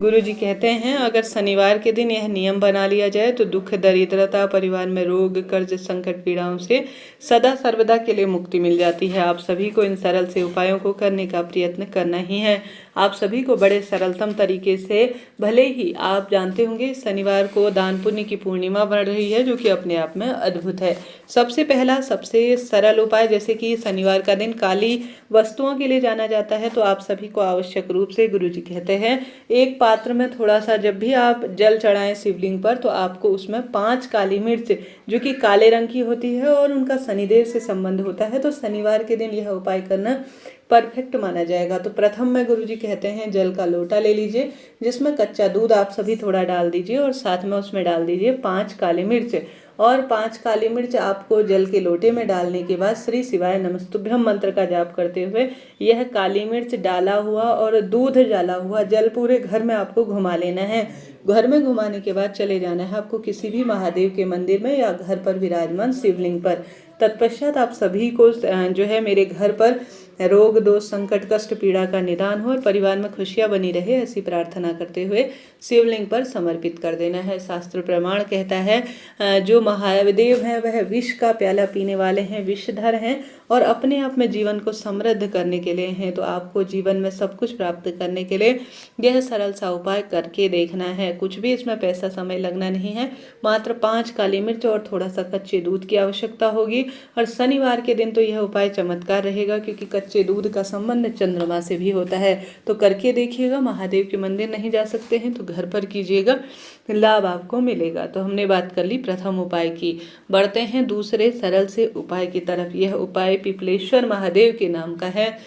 गुरुजी कहते हैं अगर शनिवार के दिन यह नियम बना लिया जाए तो दुख दरिद्रता परिवार में रोग कर्ज संकट पीड़ाओं से सदा सर्वदा के लिए मुक्ति मिल जाती है। आप सभी को इन सरल से उपायों को करने का प्रयत्न करना ही है। आप सभी को बड़े सरलतम तरीके से, भले ही आप जानते होंगे शनिवार को दान पुण्य की पूर्णिमा बढ़ रही है जो कि अपने आप में अद्भुत है। सबसे पहला सबसे सरल उपाय, जैसे कि शनिवार का दिन काली वस्तुओं के लिए जाना जाता है, तो आप सभी को आवश्यक रूप से गुरुजी कहते हैं एक पात्र में थोड़ा सा जब भी आप जल चढ़ाएं शिवलिंग पर, तो आपको उसमें 5 काली मिर्च जो कि काले रंग की होती है और उनका शनिदेव से संबंध होता है, तो शनिवार के दिन यह उपाय करना परफेक्ट माना जाएगा। तो प्रथम में गुरुजी कहते हैं जल का लोटा ले लीजिए, जिसमें कच्चा दूध आप सभी थोड़ा डाल दीजिए और साथ में उसमें डाल दीजिए 5 काली मिर्च। और 5 काली मिर्च आपको जल के लोटे में डालने के बाद श्री शिवाय नमस्तुभ्यम मंत्र का जाप करते हुए यह काली मिर्च डाला हुआ और दूध डाला हुआ जल पूरे घर में आपको घुमा लेना है। घर में घुमाने के बाद चले जाना है आपको किसी भी महादेव के मंदिर में या घर पर विराजमान शिवलिंग पर। तत्पश्चात आप सभी को जो है मेरे घर पर रोग दोष संकट कष्ट पीड़ा का निदान हो और परिवार में खुशियां बनी रहे, ऐसी प्रार्थना करते हुए शिवलिंग पर समर्पित कर देना है। शास्त्र प्रमाण कहता है जो महादेव हैं वह विष का प्याला पीने वाले हैं, विषधर हैं और अपने आप में जीवन को समृद्ध करने के लिए हैं। तो आपको जीवन में सब कुछ प्राप्त करने के लिए यह सरल सा उपाय करके देखना है। कुछ भी इसमें पैसा समय लगना नहीं है, मात्र 5 काली मिर्च और थोड़ा सा कच्चे दूध की आवश्यकता होगी। और शनिवार के दिन तो यह उपाय चमत्कार रहेगा, क्योंकि कच्चे दूध का संबंध चंद्रमा से भी होता है। तो करके देखिएगा। महादेव के मंदिर नहीं जा सकते हैं तो घर पर कीजिएगा, लाभ आपको मिलेगा। तो हमने बात कर ली प्रथम उपाय की, बढ़ते हैं दूसरे सरल से उपाय की तरफ। यह उपाय पिपलेश्वर महादेव के नाम का है,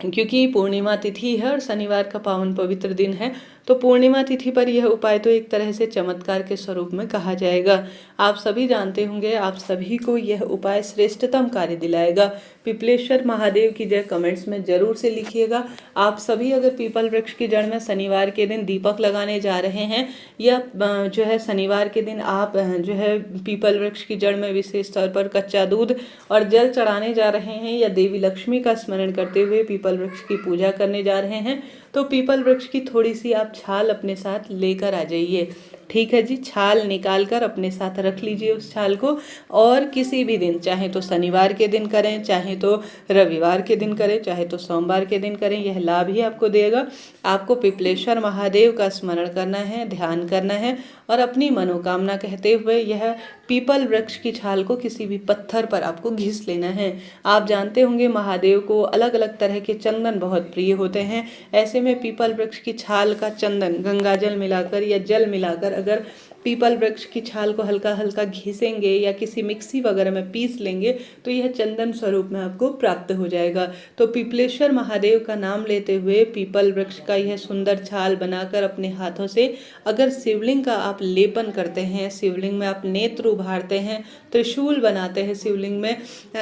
क्योंकि पूर्णिमा तिथि है और शनिवार का पावन पवित्र दिन है, तो पूर्णिमा तिथि पर यह उपाय तो एक तरह से चमत्कार के स्वरूप में कहा जाएगा। आप सभी जानते होंगे, आप सभी को यह उपाय श्रेष्ठतम कार्य दिलाएगा। पिपलेश्वर महादेव की जय कमेंट्स में जरूर से लिखिएगा। आप सभी अगर पीपल वृक्ष की जड़ में शनिवार के दिन दीपक लगाने जा रहे हैं, या जो है शनिवार के दिन आप जो है पीपल वृक्ष की जड़ में विशेष तौर पर कच्चा दूध और जल चढ़ाने जा रहे हैं, या देवी लक्ष्मी का स्मरण करते हुए पीपल वृक्ष की पूजा करने जा रहे हैं, तो पीपल वृक्ष की थोड़ी सी आप छाल अपने साथ लेकर आ जाइए। ठीक है जी, छाल निकाल कर अपने साथ रख लीजिए उस छाल को। और किसी भी दिन, चाहे तो शनिवार के दिन करें, चाहे तो रविवार के दिन करें, चाहे तो सोमवार के दिन करें, यह लाभ ही आपको देगा। आपको पिपलेश्वर महादेव का स्मरण करना है, ध्यान करना है और अपनी मनोकामना कहते हुए यह पीपल वृक्ष की छाल को किसी भी पत्थर पर आपको घिस लेना है। आप जानते होंगे महादेव को अलग अलग तरह के चंदन बहुत प्रिय होते हैं। ऐसे में पीपल वृक्ष की छाल का चंदन गंगा जल मिलाकर या जल मिलाकर अगर पीपल वृक्ष की छाल को हल्का हल्का घिसेंगे या किसी मिक्सी वगैरह में पीस लेंगे, तो यह चंदन स्वरूप में आपको प्राप्त हो जाएगा। तो पिपलेश्वर महादेव का नाम लेते हुए पीपल वृक्ष का यह सुंदर छाल बनाकर अपने हाथों से अगर शिवलिंग का आप लेपन करते हैं, शिवलिंग में आप नेत्र उभारते हैं, त्रिशूल बनाते हैं, शिवलिंग में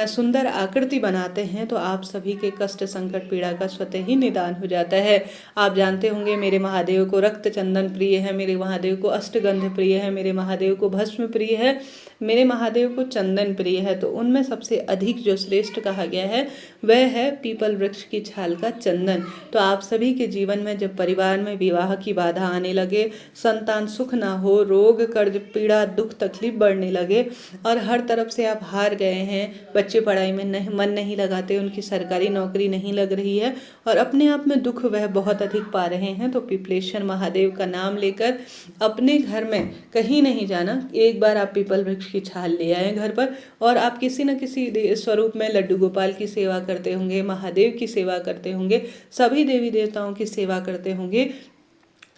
सुंदर आकृति बनाते हैं, तो आप सभी के कष्ट संकट पीड़ा का स्वतः ही निदान हो जाता है। आप जानते होंगे मेरे महादेव को रक्त चंदन प्रिय है, मेरे महादेव को अष्टगंध प्रिय है, मेरे महादेव को भस्म प्रिय है, मेरे महादेव को चंदन प्रिय है। तो उनमें सबसे अधिक जो श्रेष्ठ कहा गया है वह है पीपल वृक्ष की छाल का चंदन। तो आप सभी के जीवन में जब परिवार में विवाह की बाधा आने लगे, संतान सुख ना हो, रोग कर्ज पीड़ा दुख तकलीफ बढ़ने लगे और हर तरफ से आप हार गए हैं, बच्चे पढ़ाई में मन नहीं लगाते, उनकी सरकारी नौकरी नहीं लग रही है और अपने आप में दुख वह बहुत अधिक पा रहे हैं, तो पिपलेश्वर महादेव का नाम लेकर अपने घर में कहीं नहीं जाना, एक बार आप पीपल वृक्ष की छाल ले आए घर पर और आप किसी न किसी स्वरूप में लड्डू गोपाल की सेवा करते होंगे, महादेव की सेवा करते होंगे, सभी देवी देवताओं की सेवा करते होंगे,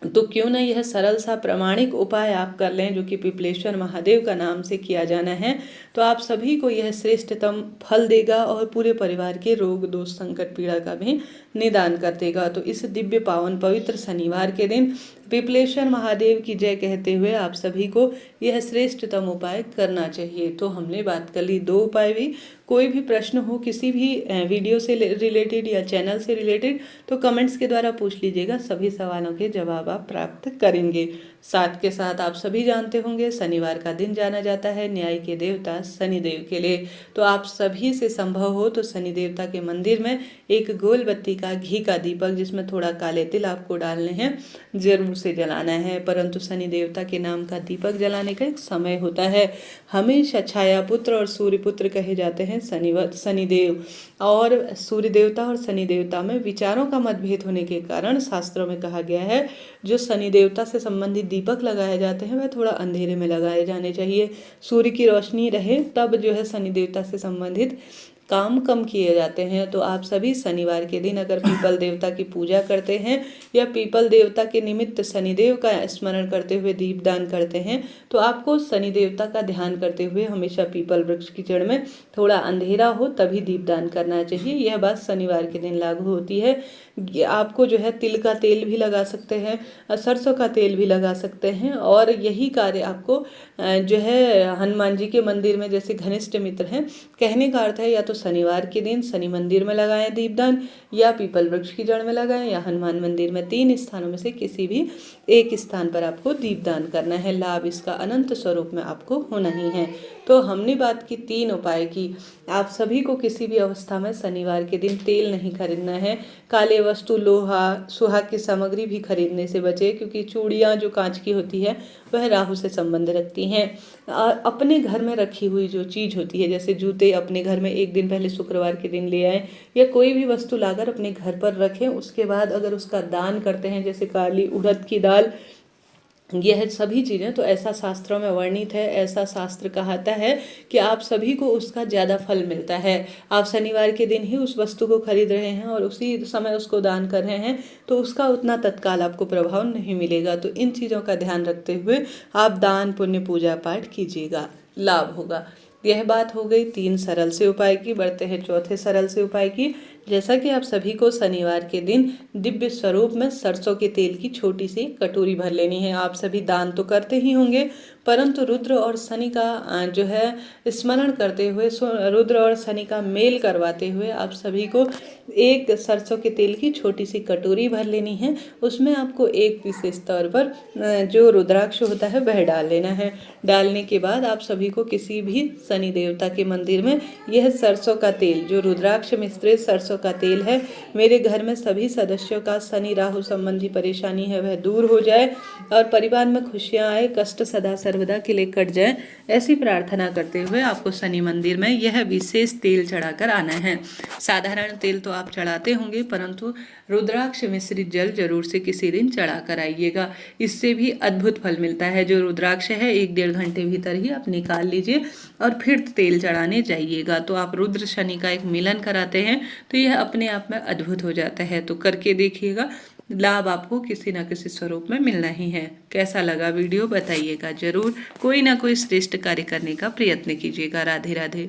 तो क्यों ना यह सरल सा प्रामाणिक उपाय आप कर लें जो कि पिपलेश्वर महादेव का नाम से किया जाना है। तो आप सभी को यह श्रेष्ठतम फल देगा और पूरे परिवार के रोग दोष संकट पीड़ा का भी निदान कर देगा। तो इस दिव्य पावन पवित्र शनिवार के दिन पिपलेश्वर महादेव की जय कहते हुए आप सभी को यह श्रेष्ठतम उपाय करना चाहिए। तो हमने बात कर ली 2 उपाय भी। कोई भी प्रश्न हो किसी भी वीडियो से रिलेटेड या चैनल से रिलेटेड, तो कमेंट्स के द्वारा पूछ लीजिएगा, सभी सवालों के जवाब लाभ आप प्राप्त करेंगे। साथ के साथ आप सभी जानते होंगे शनिवार का दिन जाना जाता है न्याय के देवता शनिदेव के लिए। तो आप सभी से संभव हो तो शनि देवता के मंदिर में एक गोल बत्ती का घी का दीपक जिसमें थोड़ा काले तिल आपको डालने हैं जरूर से जलाना है। परंतु शनि देवता के नाम का दीपक जलाने का एक समय होता है। हमेशा छाया पुत्र और सूर्य पुत्र कहे जाते हैं शनिदेव, और सूर्य देवता और शनि देवता में विचारों का मतभेद होने के कारण शास्त्रों में कहा गया है जो शनि देवता से संबंधित दीपक लगाए जाते हैं वह थोड़ा अंधेरे में लगाए जाने चाहिए। सूर्य की रोशनी रहे तब जो है शनि देवता से संबंधित काम कम किए जाते हैं। तो आप सभी शनिवार के दिन अगर पीपल देवता की पूजा करते हैं या पीपल देवता के निमित्त शनिदेव का स्मरण करते हुए दीपदान करते हैं तो आपको शनि देवता का ध्यान करते हुए हमेशा पीपल वृक्ष की जड़ में थोड़ा अंधेरा हो तभी दीपदान करना चाहिए। यह बात शनिवार के दिन लागू होती है। आपको जो है तिल का तेल भी लगा सकते हैं, सरसों का तेल भी लगा सकते हैं, और यही कार्य आपको जो है हनुमान जी के मंदिर में जैसे घनिष्ठ मित्र हैं, कहने का अर्थ है या तो शनिवार के दिन शनि मंदिर में लगाएं दीपदान, या पीपल वृक्ष की जड़ में लगाएं, या हनुमान मंदिर में। 3 स्थानों में से किसी भी एक स्थान पर आपको दीपदान करना है। लाभ इसका अनंत स्वरूप में आपको होना ही है। तो हमने बात की 3 उपाय की। आप सभी को किसी भी अवस्था में शनिवार के दिन तेल नहीं खरीदना है। काले वस्तु, लोहा, सुहाग की सामग्री भी खरीदने से बचे, क्योंकि चूड़ियाँ जो कांच की होती है वह राहु से संबंध रखती हैं। अपने घर में रखी हुई जो चीज़ होती है, जैसे जूते अपने घर में एक दिन पहले शुक्रवार के दिन ले आएँ, या कोई भी वस्तु लाकर अपने घर पर रखें। उसके बाद अगर उसका दान करते हैं, जैसे काली उड़द की दाल, यह सभी चीज़ें, तो ऐसा शास्त्रों में वर्णित है, ऐसा शास्त्र कहता है कि आप सभी को उसका ज़्यादा फल मिलता है। आप शनिवार के दिन ही उस वस्तु को खरीद रहे हैं और उसी समय उसको दान कर रहे हैं तो उसका उतना तत्काल आपको प्रभाव नहीं मिलेगा। तो इन चीज़ों का ध्यान रखते हुए आप दान पुण्य पूजा पाठ कीजिएगा, लाभ होगा। यह बात हो गई 3 सरल से उपाय की। बढ़ते हैं चौथे सरल से उपाय की। जैसा कि आप सभी को शनिवार के दिन दिव्य स्वरूप में सरसों के तेल की छोटी सी कटोरी भर लेनी है। आप सभी दान तो करते ही होंगे, परंतु रुद्र और शनि का जो है स्मरण करते हुए, रुद्र और शनि का मेल करवाते हुए आप सभी को एक सरसों के तेल की छोटी सी कटोरी भर लेनी है। उसमें आपको एक विशेष तौर पर जो रुद्राक्ष होता है वह डाल लेना है। डालने के बाद आप सभी को किसी भी शनि देवता के मंदिर में यह सरसों का तेल, जो रुद्राक्ष मिश्रित सरसों का तेल है, मेरे घर में सभी सदस्यों का शनि राहु संबंधी परेशानी है वह दूर हो जाए और परिवार में खुशियां आए, कष्ट सदा सर्वदा के लिए कट जाए, ऐसी प्रार्थना करते हुए आपको शनि मंदिर में यह विशेष तेल चढ़ाकर आना है। साधारण तेल तो आप चढ़ाते होंगे, परंतु रुद्राक्ष मिश्रित जल जरूर से किसी दिन चढ़ा कर आइएगा। इससे भी अद्भुत फल मिलता है। जो रुद्राक्ष है 1-1.5 घंटे भीतर ही आप निकाल लीजिए और फिर तेल चढ़ाने जाइएगा। तो आप रुद्र शनि का एक मिलन कराते हैं तो यह अपने आप में अद्भुत हो जाता है। तो करके देखिएगा, लाभ आपको किसी न किसी स्वरूप में मिलना ही है। कैसा लगा वीडियो बताइएगा जरूर। कोई ना कोई श्रेष्ठ कार्य करने का प्रयत्न कीजिएगा। राधे राधे।